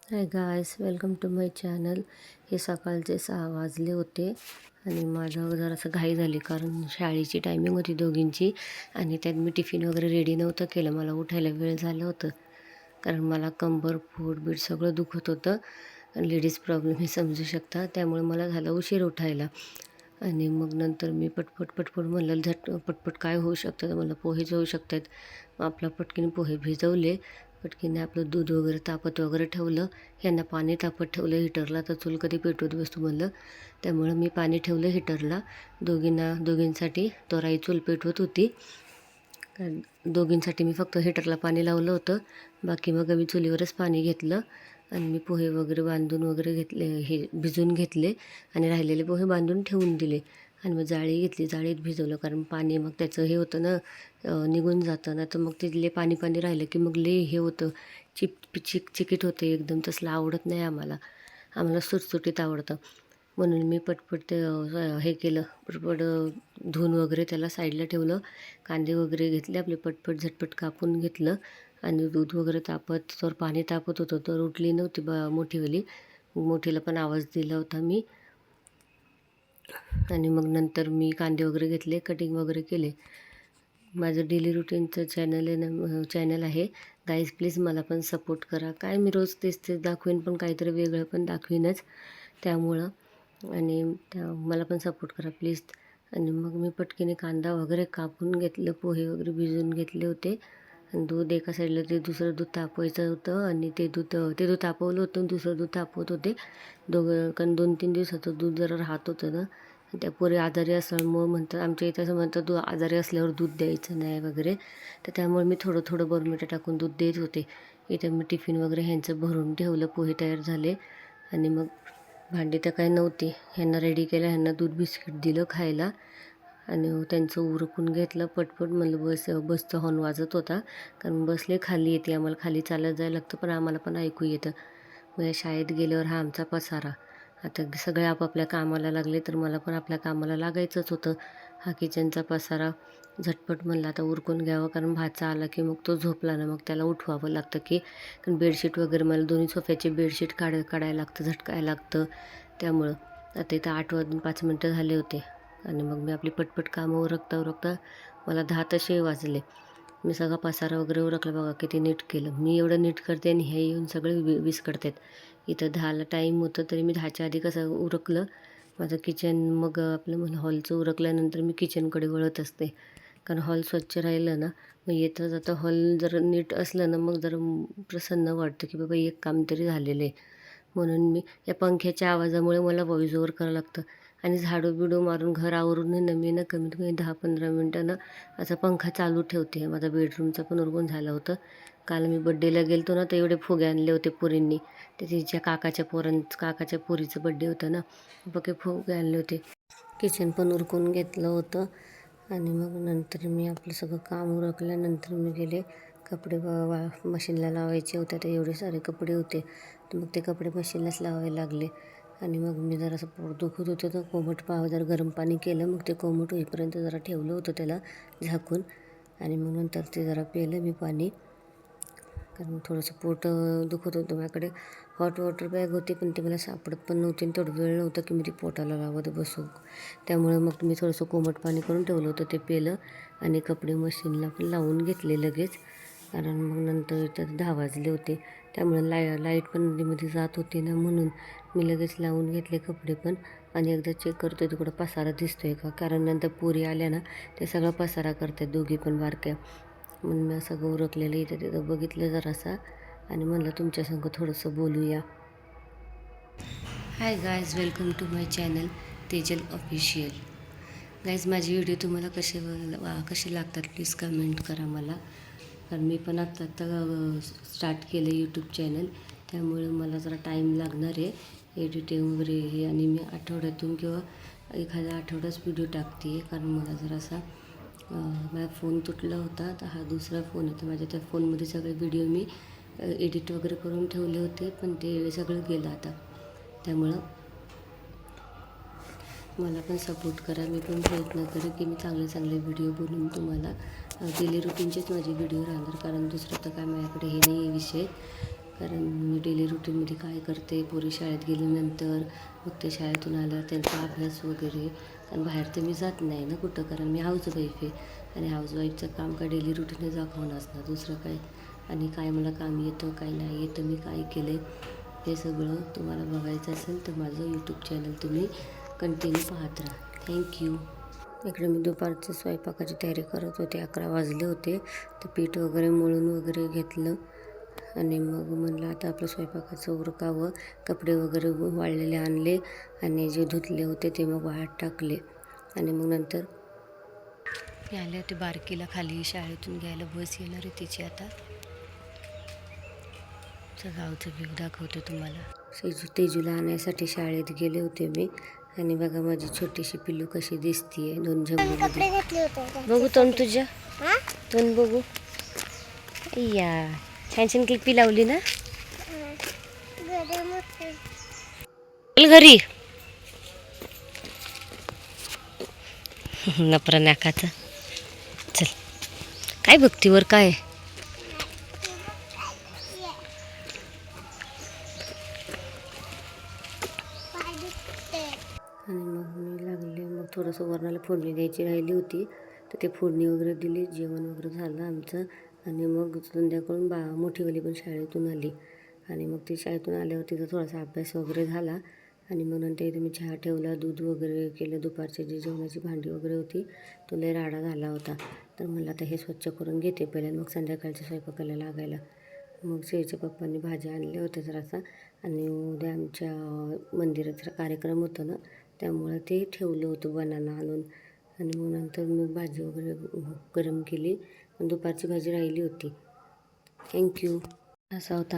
High guys, welcome to my channel. हे सकाळचे 6 वाजले होते आणि माझं जरासं घाई झाली कारण शाळेची टायमिंग होती दोघींची आणि त्यात मी टिफिन वगैरे रेडी नव्हतं केलं. मला उठायला वेळ झालं होतं कारण मला कंबर, पोट बीट सगळं दुखत होतं. लेडीज प्रॉब्लेम हे समजू शकता. त्यामुळे मला झालं उशीर उठायला आणि मग नंतर मी पटपट म्हणलं पटपट काय होऊ शकतं, तर मला पोहेच होऊ शकतात. मग आपलं पटकीने पोहे भिजवले, पटकीने आपलं दूध वगैरे तापत वगैरे ठेवलं. ह्यांना पाणी तापत ठेवलं हिटरला, तर चूल कधी पेटवत बसतो म्हणलं. त्यामुळं मी पाणी ठेवलं हिटरला. दोघींसाठी तोराई चूल पेटवत होती. दोघींसाठी मी फक्त हिटरला पाणी लावलं होतं. बाकी मग मी चुलीवरच पाणी घेतलं आणि मी पोहे वगैरे बांधून वगैरे घेतले, हे भिजून घेतले आणि राहिलेले पोहे बांधून ठेवून दिले. आणि मग जाळी घेतली, जाळीत भिजवलं कारण पाणी मग त्याचं हे होतं ना, निघून जातं ना. तर मग तिथले पाणी राहिलं की मग हे होतं, चिकचिकीत होते एकदम. तसलं आवडत नाही आम्हाला. आम्हाला सुटसुटीत आवडतं. म्हणून मी पटपट ते हे केलं, पटपट धुवून वगैरे त्याला साईडला ठेवलं. कांदे वगैरे घेतले आपले, पटपट झटपट कापून घेतलं आणि दूध वगैरे तापत तर पाणी तापत होतं, तर उठली नव्हती मोठीवाली. मोठीला पण आवाज दिला होता मी. आणि मग नंतर मी कांदे वगैरे घेतले, कटिंग वगैरे केले. माझं डेली रुटीनचं चॅनल आहे गाईज, प्लीज मला पण सपोर्ट करा. काय मी रोज तेच दाखवीन, पण काहीतरी वेगळं पण दाखवीनच. त्यामुळं आणि मला पण सपोर्ट करा प्लीज. आणि मग मी पटकीने कांदा वगैरे कापून घेतलं, पोहे वगैरे भिजवून घेतले होते आणि दूध एका साईडला, ते दुसरं दूध तापवायचं होतं आणि ते दूध तापवलं होतं आणि दुसरं दूध तापवत होते कारण 2-3 दिवसाचं दूध जरा राहत होतं ना. त्या पोरी आजारी असल्यामुळं म्हणतात, आमच्या इथं असं म्हणतात, आजारी असल्यावर दूध द्यायचं नाही वगैरे. तर त्यामुळे मी थोडं बोर्नव्हिटा टाकून दूध देत होते. इथं मी टिफिन वगैरे ह्यांचं भरून ठेवलं, पोहे तयार झाले. आणि मग भांडी तर काही नव्हती, ह्यांना रेडी केलं, ह्यांना दूध बिस्किट दिलं खायला आणि त्यांचं उरकून घेतलं पटपट. म्हणलं बसचा हॉर्न वाजत होता कारण बसले खाली येते, आम्हाला खाली चालत जायला लागतं, पण आम्हाला पण ऐकू येतं. मग या शाळेत गेल्यावर हा आमचा पसारा. आता सगळे आपापल्या कामाला लागले, तर मला पण आपल्या कामाला लागायचंच होतं. हा किचनचा पसारा झटपट म्हणलं आता उरकून घ्यावं कारण भाचा आला की मग तो झोपला ना, मग त्याला उठवावं लागतं की, कारण बेडशीट वगैरे मला दोन्ही सोफ्याचे बेडशीट काढायला लागतं, झटकायला लागतं. त्यामुळं आता इथं 8 वाजून 5 मिनटं झाले होते आणि मग मी आपली पटपट कामं उरकता मला 10 तसे वाजले. मी सगळा पसारा वगैरे उरकला, बघा किती नीट केलं. मी एवढं नीट करते आणि हे येऊन सगळे विस्कटतात. इथं 10ला टाईम होतं तरी मी 10च्या आधी कसं उरकलं माझं किचन. मग आपलं हॉलचं उरकल्यानंतर मी किचनकडे वळत असते कारण हॉल स्वच्छ राहिलं ना, मग येता जाता हॉल जर नीट असलं ना, मग जरा प्रसन्न वाटतं की बाबा एक काम तरी झालेलं आहे. म्हणून मी या पंख्याच्या आवाजामुळे मला व्हॉईस ओव्हर करावं लागतं आणि झाडू बिडू मारून घर आवरून मी ना कमीत कमी 10-15 मिनटं असा पंखा चालू ठेवते. माझा बेडरूमचा पण उरकून झालं होतं. काल मी बड्डेला गेलतो ना, तर एवढे फुगे आणले होते पोरींनी. ते तिच्या काकाच्या पोरीचं बड्डे होतं ना, बघे फुगे आणले होते. किचन पण उरकून घेतलं होतं आणि मग नंतर मी आपलं सगळं काम उरकल्यानंतर मी गेले. कपडे मशीनला लावायचे होते, तर एवढे सारे कपडे होते, तर मग ते कपडे मशीनलाच लावायला लागले. आणि मग मी जरासं पोट दुखत होतं, तर कोमट जरा गरम पाणी केलं. मग ते कोमट होईपर्यंत जरा ठेवलं होतं त्याला झाकून आणि मग नंतर ते जरा प्यायलं मी पाणी कारण थोडंसं पोट दुखत होतं. माझ्याकडे हॉट वॉटर बॅग होती, पण ते मला सापडत पण नव्हती आणि तेवढं वेळ नव्हतं की मी ती पोटाला लावत बसू. त्यामुळे मग मी थोडंसं कोमट पाणी करून ठेवलं होतं, ते पेलं आणि कपडे मशीनला पण लावून घेतले लगेच. कारण मग नंतर इथं 10 वाजले होते, त्यामुळे लाईट पण मध्ये जात होती ना, म्हणून मी लगेच लावून घेतले कपडे पण. आणि एकदा चेक करतो तिकडं पसारा दिसतोय का, कारण नंतर पोरी आल्या ना, ते सगळा पसारा करतात दोघी पण बारक्या. म्हणून मी सगळं उरकलेलं इथं तिथं बघितलं जरासा आणि म्हणलं तुमच्यासंग थोडंसं बोलूया. Hi guys, welcome to my channel Tejal official. Guys, माझे व्हिडिओ तुम्हाला कसे लागतात प्लीज कमेंट करा मला. कारण मी पण आत्ता स्टार्ट केलं यूट्यूब चॅनल, त्यामुळे मला जरा टाईम लागणार आहे एडिटिंग वगैरे हे. आणि मी आठवड्यातून किंवा एखाद्या आठवड्याच व्हिडिओ टाकते आहे कारण मला जरासा माझा फोन तुटला होता, तर हा दुसरा फोन आहे. तर माझ्या त्या फोनमध्ये सगळे व्हिडिओ मी एडिट वगैरे करून ठेवले होते, पण ते सगळं गेलं आता. त्यामुळं मला पण सपोर्ट करा. मी पण प्रयत्न करेन की मी चांगले व्हिडिओ बनवून तुम्हाला डेली रुटीनचेच माझे व्हिडिओ राहणार, कारण दुसरं तर काय माझ्याकडे हे नाही आहे विषय. कारण मी डेली रुटीनमध्ये काय करते, पोरी शाळेत गेल्यानंतर मग ते शाळेतून आल्यावर त्यांचा अभ्यास वगैरे. कारण बाहेर तर मी जात नाही ना कुठं, कारण मी हाऊसवाईफ आहे आणि हाऊसवाईफचं काम काय डेली रुटीनच दाखवणं असणार, दुसरं काय. आणि काय मला काम येतं, काय नाही येतं, मी काय केलं हे सगळं तुम्हाला बघायचं असेल तर माझं यूट्यूब चॅनल तुम्ही कंटिन्यू पाहत राहा. थँक्यू. इकडे मी दुपारची स्वयंपाकाची तयारी करत होते. 11 वाजले होते. तर पीठ वगैरे मळून वगैरे घेतलं आणि मग म्हणलं आता आपलं स्वयंपाकाचं उरकावं. कपडे वगैरे वाळलेले आणले आणि जे धुतले होते ते मग वाळत टाकले. आणि मग नंतर मी आले होते बारकीला खाली शाळेतून घ्यायला. बस येणार आहे तिची आता. गावचं व्ह्यू दाखवते तुम्हाला. तेजूला आणायसाठी शाळेत गेले होते मी. आणि बघा माझी छोटीशी पिल्लू कशी दिसतीये 2 झंबूमध्ये. बघू तोंड तुझ्या, तोंड बघू. या छान छान क्लिपी लावली ना. चल घरी. नपरा नाकाचा. चल. काय भक्तीवर काय. आणि मग मी लागले. मग थोडंसं वरणाला फोडणी द्यायची राहिली होती, तर ते फोडणी वगैरे दिली. जेवण वगैरे झालं आमचं. आणि मग संध्याकाळून मोठीवाली पण शाळेतून आली. आणि मग ती शाळेतून आल्यावर तिचा थोडासा अभ्यास वगैरे झाला. आणि मग नंतर इथे मी चहा ठेवला, दूध वगैरे केलं. दुपारची जी जेवणाची भांडी वगैरे होती तो लय राडा झाला होता. तर मला आता हे स्वच्छ करून घेते पहिले, मग संध्याकाळच्या स्वयंपाकाला लागायला. मग श्रेयच्या पप्पांनी भाज्या आणल्या होत्या जरासा. आणि उद्या आमच्या मंदिराचा कार्यक्रम होता ना, त्यामुळे ते ठेवलं होतं बनाना आणून. आणि मग नंतर मी भाजी वगैरे गरम केली. दुपारची भाजी राहिली होती. थँक्यू. असा होता